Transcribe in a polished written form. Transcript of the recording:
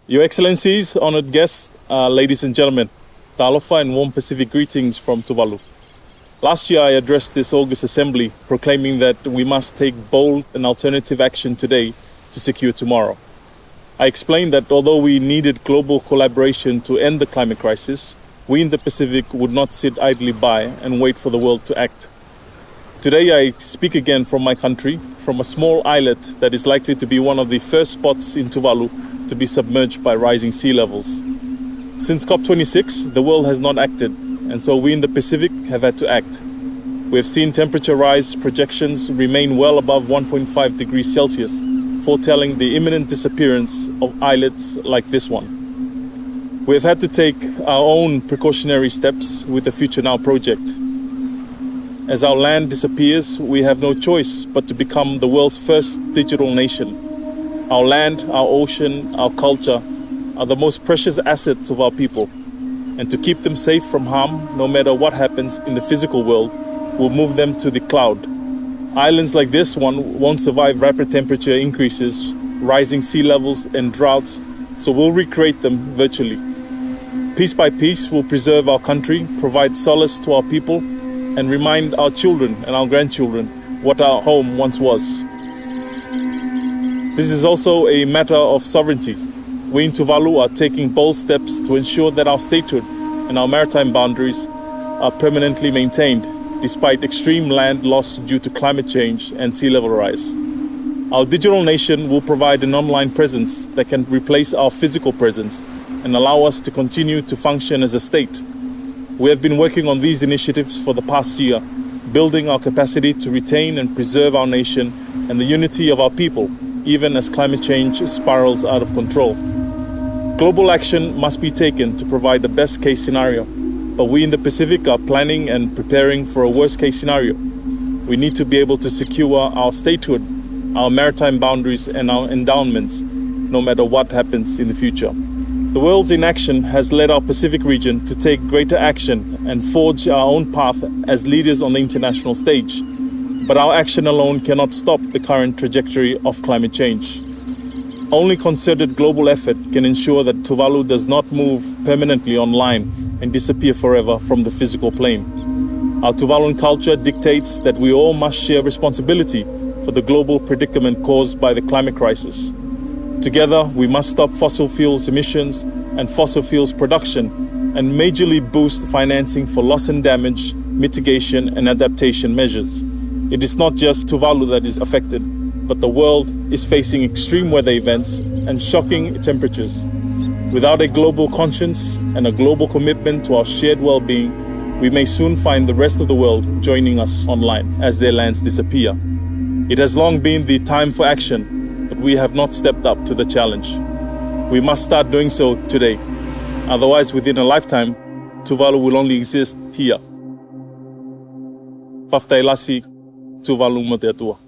Your Excellencies, honored guests, ladies and gentlemen, Talofa and warm Pacific greetings from Tuvalu. Last year I addressed this August Assembly proclaiming that we must take bold and alternative action today to secure tomorrow. I explained that although we needed global collaboration to end the climate crisis, we in the Pacific would not sit idly by and wait for the world to act. Today I speak again from my country, from a small islet that is likely to be one of the first spots in Tuvalu to be submerged by rising sea levels. Since COP26, the world has not acted, and so we in the Pacific have had to act. We have seen temperature rise projections remain well above 1.5 degrees Celsius, foretelling the imminent disappearance of islets like this one. We have had to take our own precautionary steps with the Future Now project. As our land disappears, we have no choice but to become the world's first digital nation. Our land, our ocean, our culture are the most precious assets of our people. And to keep them safe from harm, no matter what happens in the physical world, we'll move them to the cloud. Islands like this one won't survive rapid temperature increases, rising sea levels and droughts, so we'll recreate them virtually. Piece by piece, we'll preserve our country, provide solace to our people, and remind our children and our grandchildren what our home once was. This is also a matter of sovereignty. We in Tuvalu are taking bold steps to ensure that our statehood and our maritime boundaries are permanently maintained, despite extreme land loss due to climate change and sea level rise. Our digital nation will provide an online presence that can replace our physical presence and allow us to continue to function as a state. We have been working on these initiatives for the past year, building our capacity to retain and preserve our nation and the unity of our people, even as climate change spirals out of control. Global action must be taken to provide the best case scenario, but we in the Pacific are planning and preparing for a worst case scenario. We need to be able to secure our statehood, our maritime boundaries and our endowments, no matter what happens in the future. The world's inaction has led our Pacific region to take greater action and forge our own path as leaders on the international stage. But our action alone cannot stop the current trajectory of climate change. Only concerted global effort can ensure that Tuvalu does not move permanently online and disappear forever from the physical plane. Our Tuvaluan culture dictates that we all must share responsibility for the global predicament caused by the climate crisis. Together, we must stop fossil fuels emissions and fossil fuels production and majorly boost financing for loss and damage, mitigation and adaptation measures. It is not just Tuvalu that is affected, but the world is facing extreme weather events and shocking temperatures. Without a global conscience and a global commitment to our shared well-being, we may soon find the rest of the world joining us online as their lands disappear. It has long been the time for action, but we have not stepped up to the challenge. We must start doing so today. Otherwise, within a lifetime, Tuvalu will only exist here. Faftailasi, Tuvalu Moteatua.